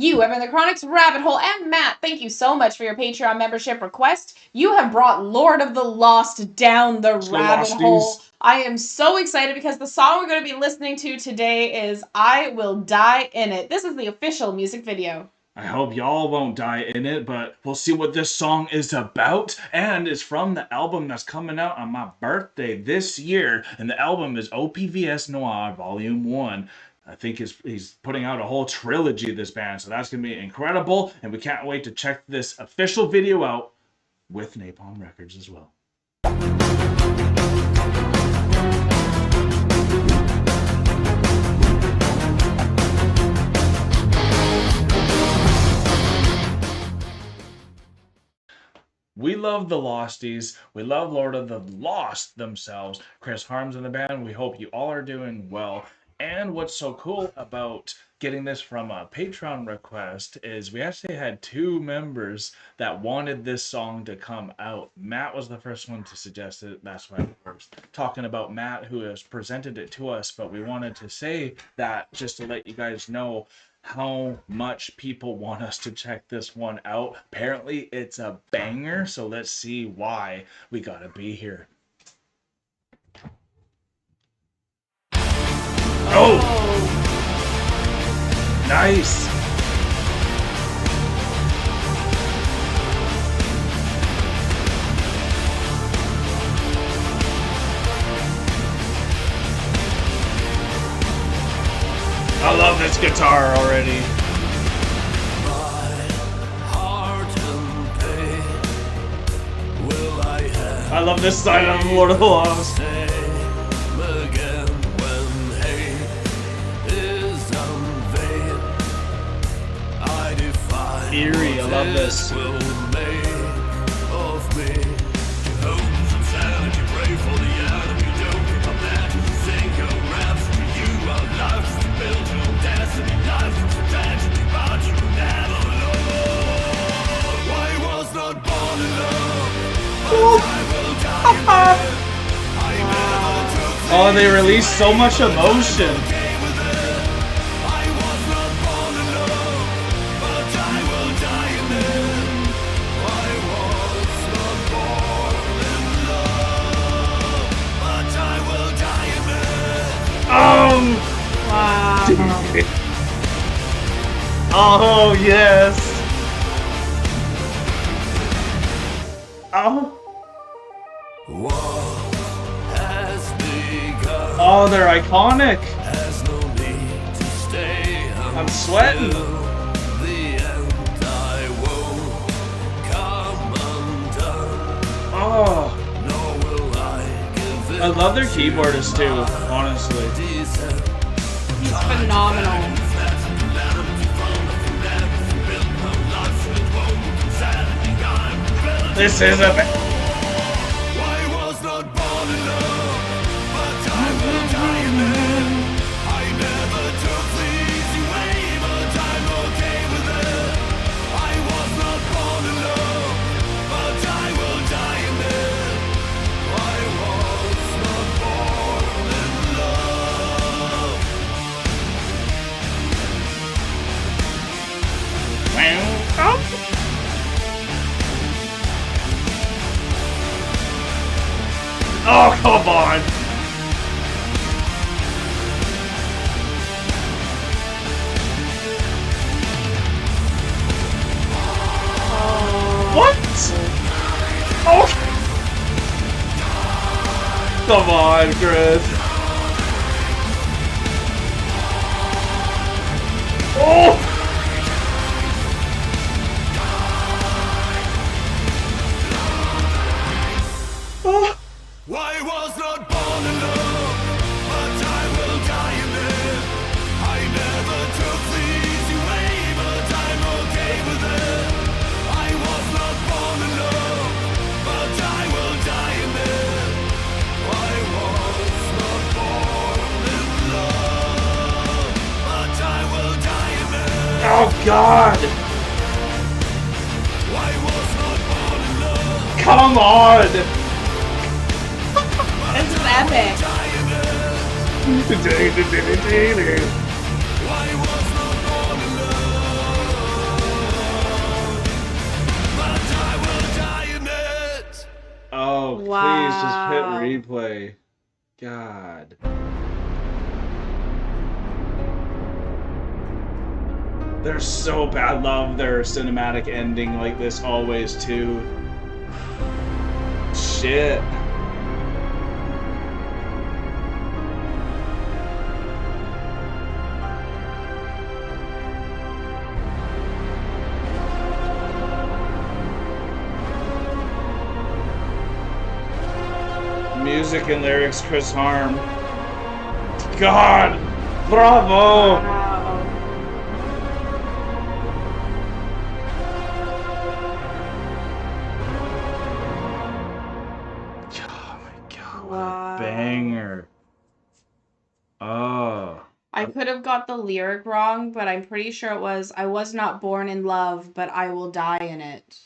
You, EnterTheCronic's Rabbit Hole, and Matt, thank you so much for your Patreon membership request. You have brought Lord of the Lost down the rabbit hole. I am so excited because the song we're going to be listening to today is I Will Die in It. This is the official music video. I hope y'all won't die in it, but we'll see what this song is about. And it's from the album that's coming out on my birthday this year. And the album is OPVS Noir Volume 1. I think he's putting out a whole trilogy, this band. So that's going to be incredible. And we can't wait to check this official video out with Napalm Records as well. We love the Losties. We love Lord of the Lost themselves. Chris Harms in the band. We hope you all are doing well. And what's so cool about getting this from a Patreon request is we actually had 2 members that wanted this song to come out. Matt was the first one to suggest it. That's why we're talking about Matt, who has presented it to us. But we wanted to say that just to let you guys know how much people want us to check this one out. Apparently it's a banger, so let's see why we gotta be here. Oh! Nice! I love this guitar already. I love this side of Lord of the Lost. Eerie, I love this. Oh, they released so much emotion. Oh! Wow. Oh, yes. Oh. Oh, they're iconic. I'm sweating. Oh. I love their keyboardist too, honestly. He's phenomenal. This is a... Oh, come on! What? Oh! Come on, Chris. Oh! I was not born in love, but I will die in it. I never took the easy way, but I'm okay with it. I was not born in love, but I will die in it. I was not born in love, but I will die in it. Oh, God! I was not born in love. Come on! This is epic. Wow. replay. God. They're so bad. I love their cinematic ending like this always too. Shit. Music and lyrics, Chris Harm. God, bravo. Wow. Oh my God, what Wow. a banger. Oh. I could have got the lyric wrong, but I'm pretty sure it was, I was not born in love, but I will die in it.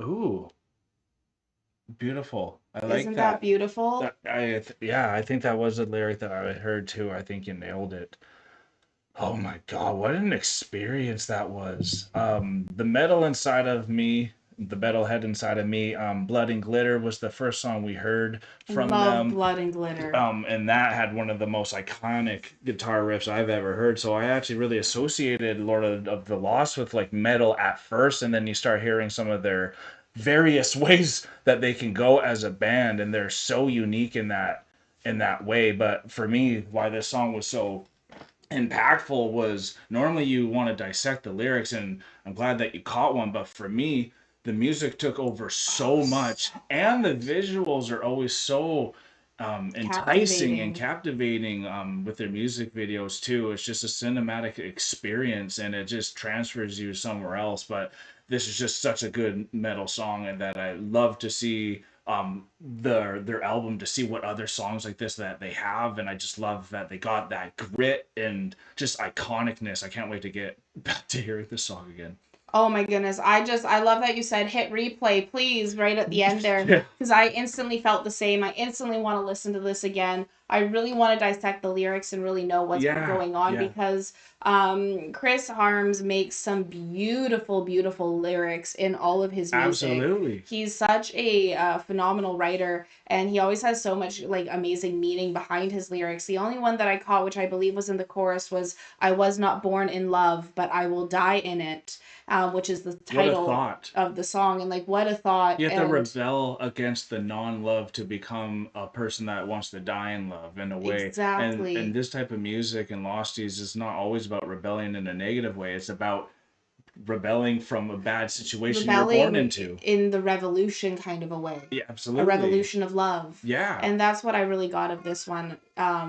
Ooh. Beautiful. I like Isn't that. that beautiful? Yeah, I think that was a lyric that I heard too. I think you nailed it. Oh my God, what an experience that was. The metal inside of me, the metalhead inside of me, Blood and Glitter was the first song we heard from Love them. Blood and Glitter. And that had one of the most iconic guitar riffs I've ever heard. So I actually really associated Lord of the Lost with like metal at first, and then you start hearing some of their various ways that they can go as a band, and they're so unique in that way. But for me, why this song was so impactful was normally you want to dissect the lyrics, and I'm glad that you caught one, but for me the music took over so much, and the visuals are always so enticing and captivating with their music videos too. It's just a cinematic experience, and it just transfers you somewhere else. But this is just such a good metal song, and that I love to see their album, to see what other songs like this that they have. And I just love that they got that grit and just iconicness. I can't wait to get back to hearing this song again. Oh my goodness. I love that you said hit replay, please, right at the end there. Because I instantly felt the same. I instantly want to listen to this again. I really want to dissect the lyrics and really know what's going on, because Chris Harms makes some beautiful, beautiful lyrics in all of his music. Absolutely. He's such a phenomenal writer, and he always has so much like amazing meaning behind his lyrics. The only one that I caught, which I believe was in the chorus, was I was not born in love, but I will die in it. Which is the title of the song. And like, what a thought. You have to rebel against the non-love to become a person that wants to die in love, in a way. Exactly. And this type of music and Losties is not always about rebelling in a negative way. It's about rebelling from a bad situation you're born into. In the revolution kind of a way. Yeah, absolutely. A revolution of love. Yeah. And that's what I really got of this one,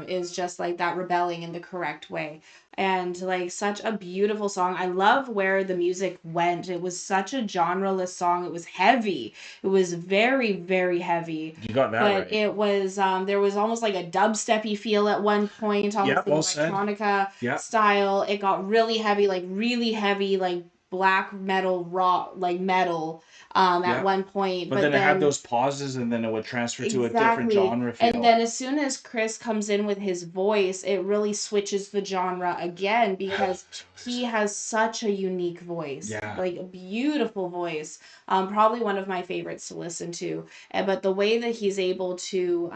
is just like that rebelling in the correct way. And like such a beautiful song. I love where the music went. It was such a genre-less song. It was heavy. It was very, very heavy. You got that right. But it was, there was almost like a dubsteppy feel at one point, almost electronica style. It got really heavy, like black metal, rock, like metal, at one point. But then it had those pauses, and then it would transfer to a different genre feel. And then as soon as Chris comes in with his voice, it really switches the genre again, because he has such a unique voice. Like a beautiful voice. Probably one of my favorites to listen to. But the way that he's able to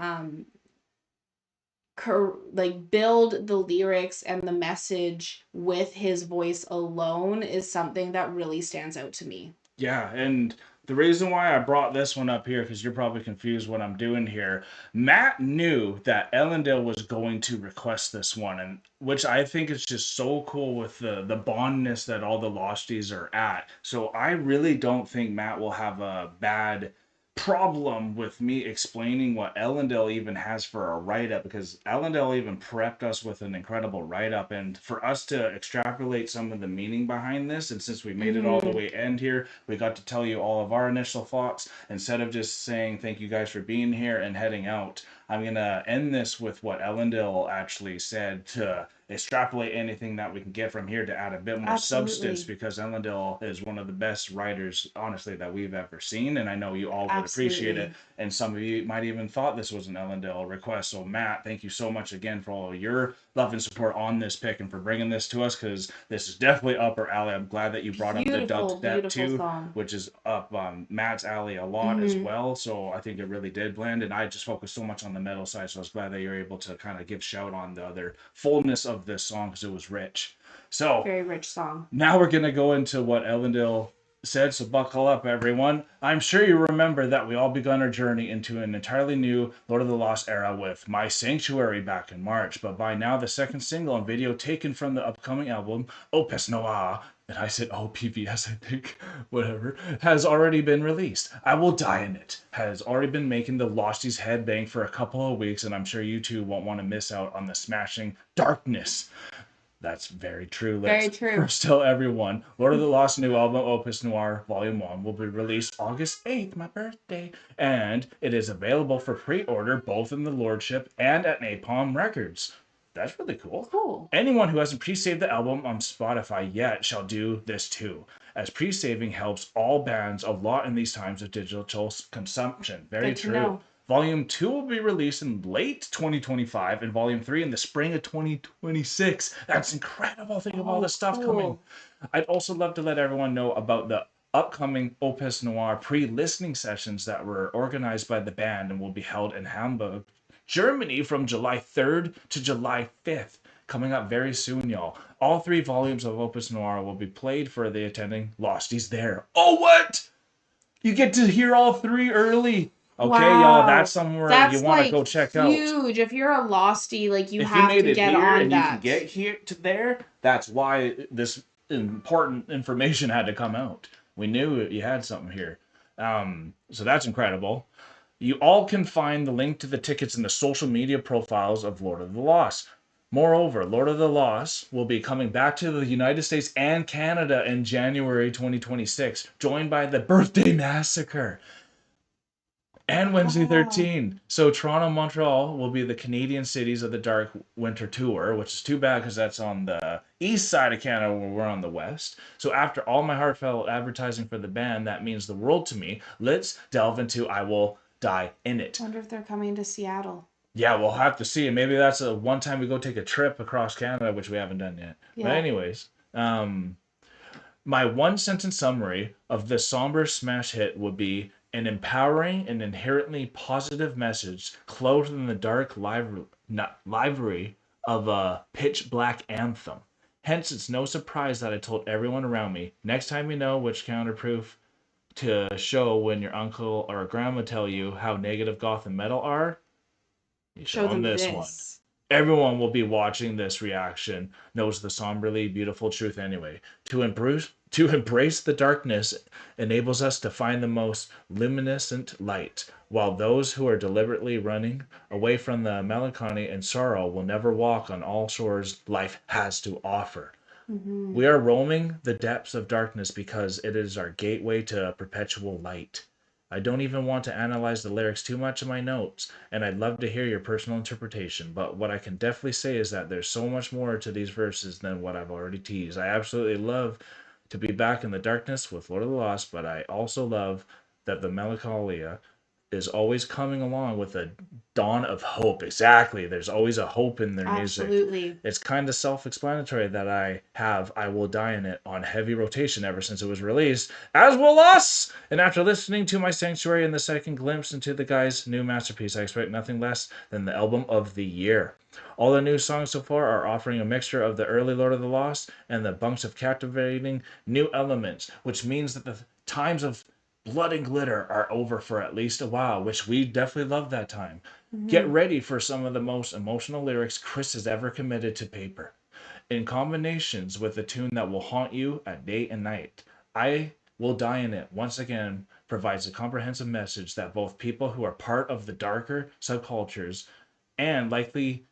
like build the lyrics and the message with his voice alone is something that really stands out to me. Yeah, and the reason why I brought this one up here, because you're probably confused what I'm doing here. Matt knew that Ellendale was going to request this one, and which I think is just so cool with the bondness that all the Losties are at. So I really don't think Matt will have a bad problem with me explaining what Ellendale even has for a write-up, because Ellendale even prepped us with an incredible write-up, and for us to extrapolate some of the meaning behind this, and since we made it all the way end here, we got to tell you all of our initial thoughts. Instead of just saying thank you guys for being here and heading out, I'm gonna end this with what Ellendale actually said to extrapolate anything that we can get from here to add a bit more substance, because Ellendale is one of the best writers, honestly, that we've ever seen, and I know you all would appreciate it. And some of you might even thought this was an Ellendale request. So Matt, thank you so much again for all your love and support on this pick and for bringing this to us, because this is definitely up our alley. I'm glad that you brought up the Dub Step too, which is up Matt's alley a lot as well. So I think it really did blend, and I just focused so much on the metal side, so I was glad that you're able to kind of give shout on the other fullness of this song, because it was rich. So very rich song. Now we're gonna go into what Ellendale said, so buckle up, everyone. I'm sure you remember that we all begun our journey into an entirely new Lord of the Lost era with My Sanctuary back in March, but by now the second single and video taken from the upcoming album, Opus Noir, and I said OPVS, I think, whatever, has already been released. I Will Die in It has already been making the Losties headbang for a couple of weeks, and I'm sure you two won't want to miss out on the smashing Darkness. That's very true. Let's first tell everyone, Lord of the Lost new album, Opus Noir Volume 1, will be released August 8th, my birthday, and it is available for pre-order both in the Lordship and at Napalm Records. That's really cool. Anyone who hasn't pre-saved the album on Spotify yet shall do this too, as pre-saving helps all bands a lot in these times of digital consumption. Very true. Volume 2 will be released in late 2025 and Volume 3 in the spring of 2026. That's incredible. Think of all the stuff coming. I'd also love to let everyone know about the upcoming Opus Noir pre-listening sessions that were organized by the band and will be held in Hamburg, Germany from July 3rd to July 5th. Coming up very soon, y'all. All 3 volumes of Opus Noir will be played for the attending Losties there. Oh, what? You get to hear all 3 early. Okay, y'all, that's somewhere you want to go check out. That's huge. If you're a Lostie, like, you have to get on that. You can get here to there, that's why this important information had to come out. We knew you had something here. So that's incredible. You all can find the link to the tickets in the social media profiles of Lord of the Lost. Moreover, Lord of the Lost will be coming back to the United States and Canada in January 2026, joined by the Birthday Massacre and Wednesday 13. So Toronto, Montreal will be the Canadian cities of the Dark Winter Tour, which is too bad because that's on the east side of Canada where we're on the west. So after all my heartfelt advertising for the band, that means the world to me. Let's delve into I Will Die in It. I wonder if they're coming to Seattle. Yeah, we'll have to see. Maybe that's a one time we go take a trip across Canada, which we haven't done yet. Yeah. But anyways, my one sentence summary of this somber smash hit would be an empowering and inherently positive message clothed in the dark livery of a pitch black anthem. Hence, it's no surprise that I told everyone around me, next time you know which counterproof to show when your uncle or grandma tell you how negative goth and metal are, you show them this one. Everyone will be watching this reaction, knows the somberly beautiful truth anyway. To embrace the darkness enables us to find the most luminescent light, while those who are deliberately running away from the melancholy and sorrow will never walk on all shores life has to offer. Mm-hmm. We are roaming the depths of darkness because it is our gateway to perpetual light. I don't even want to analyze the lyrics too much in my notes, and I'd love to hear your personal interpretation, but what I can definitely say is that there's so much more to these verses than what I've already teased. I absolutely love to be back in the darkness with Lord of the Lost, but I also love that the melancholia is always coming along with a dawn of hope. Exactly. There's always a hope in their music. Absolutely. It's kind of self-explanatory that I have I Will Die in It on heavy rotation ever since it was released, as will us! And after listening to My Sanctuary and the second glimpse into the guy's new masterpiece, I expect nothing less than the album of the year. All the new songs so far are offering a mixture of the early Lord of the Lost and the bunks of captivating new elements, which means that the times of blood and glitter are over for at least a while, which we definitely love that time. Mm-hmm. Get ready for some of the most emotional lyrics Chris has ever committed to paper, in combinations with a tune that will haunt you at day and night. I Will Die in It once again provides a comprehensive message that both people who are part of the darker subcultures and likely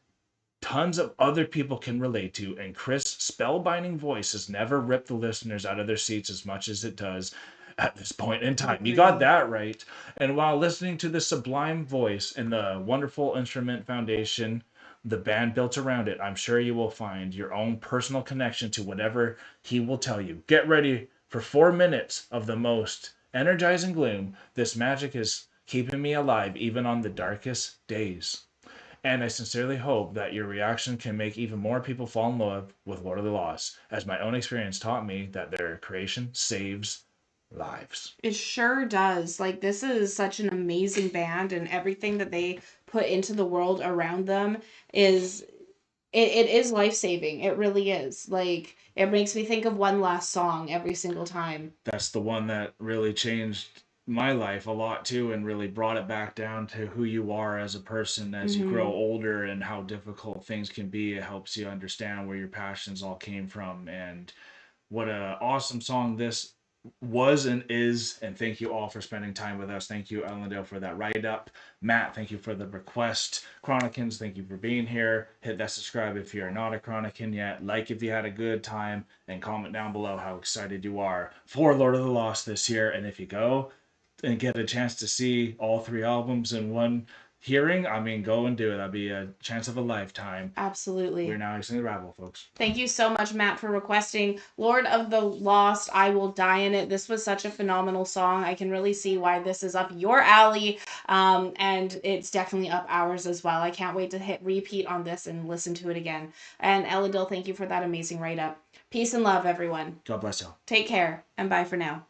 tons of other people can relate to, and Chris' spellbinding voice has never ripped the listeners out of their seats as much as it does at this point in time. You got that right. And while listening to the sublime voice and the wonderful instrument foundation the band built around it, I'm sure you will find your own personal connection to whatever he will tell you. Get ready for 4 minutes of the most energizing gloom. This magic is keeping me alive even on the darkest days. And I sincerely hope that your reaction can make even more people fall in love with Lord of the Lost, as my own experience taught me that their creation saves lives. It sure does. Like, this is such an amazing band, and everything that they put into the world around them is it is life-saving. It really is. Like, it makes me think of One Last Song every single time. That's the one that really changed my life a lot too, and really brought it back down to who you are as a person as you grow older and how difficult things can be. It helps you understand where your passions all came from, and what a awesome song this was and is. And thank you all for spending time with us. Thank you, Ellendale, for that write-up. Matt, thank you for the request. Chronicans, thank you for being here. Hit that subscribe if you're not a Chronican yet. Like if you had a good time, and comment down below how excited you are for Lord of the Lost this year. And if you go and get a chance to see all 3 albums in one hearing, I mean, go and do it. That'd be a chance of a lifetime. Absolutely. We're now exiting the rabbit, folks. Thank you so much, Matt, for requesting Lord of the Lost, I Will Die in It. This was such a phenomenal song. I can really see why this is up your alley, and it's definitely up ours as well. I can't wait to hit repeat on this and listen to it again. And Ellendale, thank you for that amazing write-up. Peace and love, everyone. God bless y'all. Take care, and bye for now.